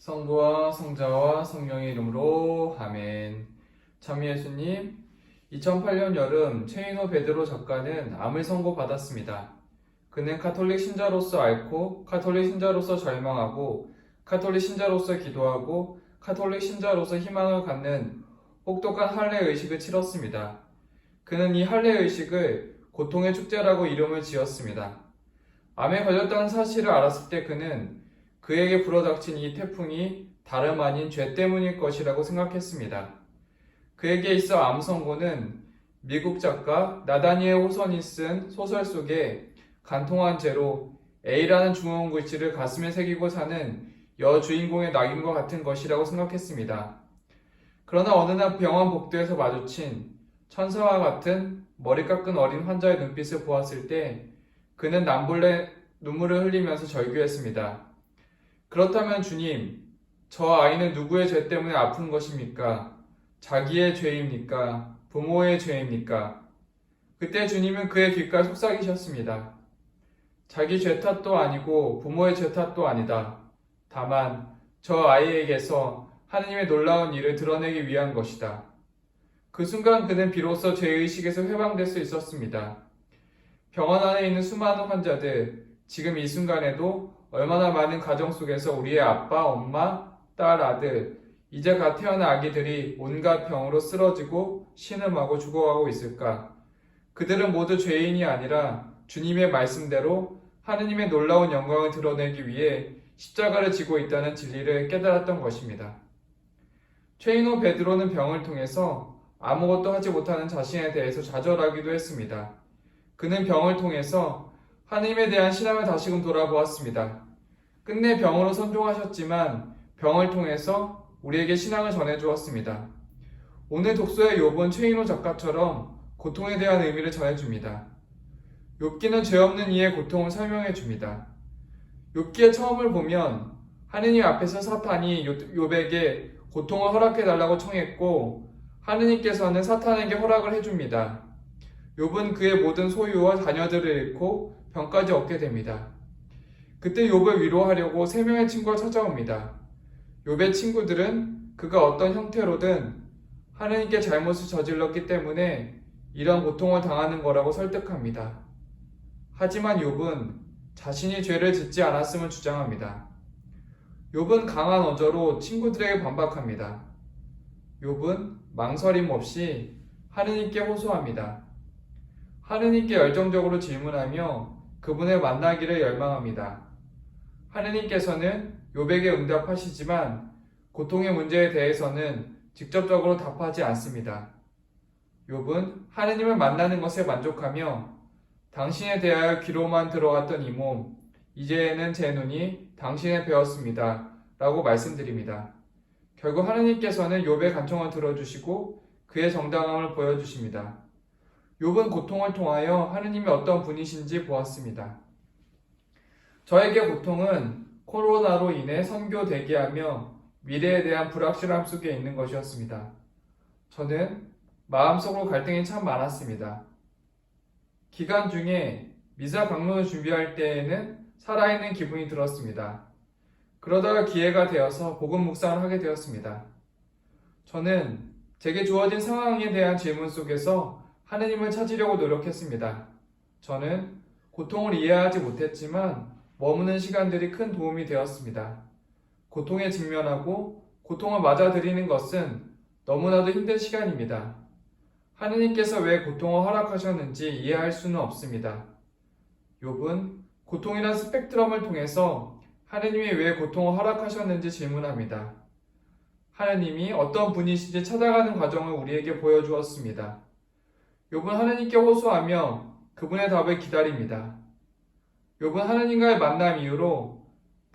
성부와 성자와 성령의 이름으로 아멘. 참 예수님, 2008년 여름 최인호 베드로 작가는 암을 선고받았습니다. 그는 카톨릭 신자로서 앓고 카톨릭 신자로서 절망하고 카톨릭 신자로서 기도하고 카톨릭 신자로서 희망을 갖는 혹독한 할례 의식을 치렀습니다. 그는 이 할례 의식을 고통의 축제라고 이름을 지었습니다. 암에 걸렸다는 사실을 알았을 때 그는 그에게 불어닥친 이 태풍이 다름 아닌 죄 때문일 것이라고 생각했습니다. 그에게 있어 암 선고는 미국 작가 나다니엘 호선이 쓴 소설 속에 간통한 죄로 A라는 중원 글씨를 가슴에 새기고 사는 여주인공의 낙인과 같은 것이라고 생각했습니다. 그러나 어느 날 병원 복도에서 마주친 천사와 같은 머리 깎은 어린 환자의 눈빛을 보았을 때 그는 남몰래 눈물을 흘리면서 절규했습니다. 그렇다면 주님, 저 아이는 누구의 죄 때문에 아픈 것입니까? 자기의 죄입니까? 부모의 죄입니까? 그때 주님은 그의 귓가에 속삭이셨습니다. 자기 죄 탓도 아니고 부모의 죄 탓도 아니다. 다만 저 아이에게서 하느님의 놀라운 일을 드러내기 위한 것이다. 그 순간 그는 비로소 죄의식에서 해방될 수 있었습니다. 병원 안에 있는 수많은 환자들, 지금 이 순간에도 얼마나 많은 가정 속에서 우리의 아빠, 엄마, 딸, 아들, 이제 갓 태어난 아기들이 온갖 병으로 쓰러지고 신음하고 죽어가고 있을까? 그들은 모두 죄인이 아니라 주님의 말씀대로 하느님의 놀라운 영광을 드러내기 위해 십자가를 지고 있다는 진리를 깨달았던 것입니다. 최인호 베드로는 병을 통해서 아무것도 하지 못하는 자신에 대해서 좌절하기도 했습니다. 그는 병을 통해서 하느님에 대한 신앙을 다시금 돌아보았습니다. 끝내 병으로 선종하셨지만 병을 통해서 우리에게 신앙을 전해주었습니다. 오늘 독서의 욥은 최인호 작가처럼 고통에 대한 의미를 전해줍니다. 욥기는 죄 없는 이의 고통을 설명해줍니다. 욥기의 처음을 보면 하느님 앞에서 사탄이 욥에게 고통을 허락해달라고 청했고 하느님께서는 사탄에게 허락을 해줍니다. 욥은 그의 모든 소유와 자녀들을 잃고 병까지 얻게 됩니다. 그때 욥을 위로하려고 세 명의 친구가 찾아옵니다. 욥의 친구들은 그가 어떤 형태로든 하느님께 잘못을 저질렀기 때문에 이런 고통을 당하는 거라고 설득합니다. 하지만 욥은 자신이 죄를 짓지 않았음을 주장합니다. 욥은 강한 어조로 친구들에게 반박합니다. 욥은 망설임 없이 하느님께 호소합니다. 하느님께 열정적으로 질문하며 그분을 만나기를 열망합니다. 하느님께서는 욥에게 응답하시지만 고통의 문제에 대해서는 직접적으로 답하지 않습니다. 욥은 하느님을 만나는 것에 만족하며 당신에 대하여 귀로만 들어왔던 이 몸, 이제는 제 눈이 당신에 배었습니다. 라고 말씀드립니다. 결국 하느님께서는 욥의 간청을 들어주시고 그의 정당함을 보여주십니다. 욥은 고통을 통하여 하느님이 어떤 분이신지 보았습니다. 저에게 고통은 코로나로 인해 선교 대기하며 미래에 대한 불확실함 속에 있는 것이었습니다. 저는 마음속으로 갈등이 참 많았습니다. 기간 중에 미사 방문을 준비할 때에는 살아있는 기분이 들었습니다. 그러다가 기회가 되어서 복음 묵상을 하게 되었습니다. 저는 제게 주어진 상황에 대한 질문 속에서 하느님을 찾으려고 노력했습니다. 저는 고통을 이해하지 못했지만 머무는 시간들이 큰 도움이 되었습니다. 고통에 직면하고 고통을 맞아들이는 것은 너무나도 힘든 시간입니다. 하느님께서 왜 고통을 허락하셨는지 이해할 수는 없습니다. 욥은 고통이란 스펙트럼을 통해서 하느님이 왜 고통을 허락하셨는지 질문합니다. 하느님이 어떤 분이신지 찾아가는 과정을 우리에게 보여주었습니다. 욥은 하느님께 호소하며 그분의 답을 기다립니다. 욥은 하느님과의 만남 이후로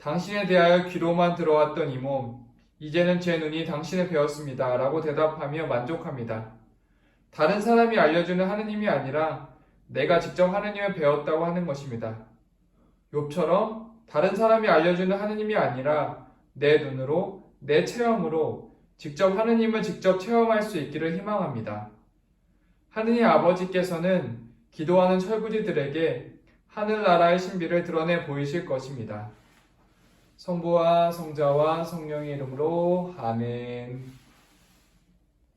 당신에 대하여 귀로만 들어왔던 이 몸, 이제는 제 눈이 당신에 배었습니다. 라고 대답하며 만족합니다. 다른 사람이 알려주는 하느님이 아니라 내가 직접 하느님을 배웠다고 하는 것입니다. 욥처럼 다른 사람이 알려주는 하느님이 아니라 내 눈으로, 내 체험으로 직접 하느님을 직접 체험할 수 있기를 희망합니다. 하느님 아버지께서는 기도하는 철부지들에게 하늘나라의 신비를 드러내 보이실 것입니다. 성부와 성자와 성령의 이름으로 아멘.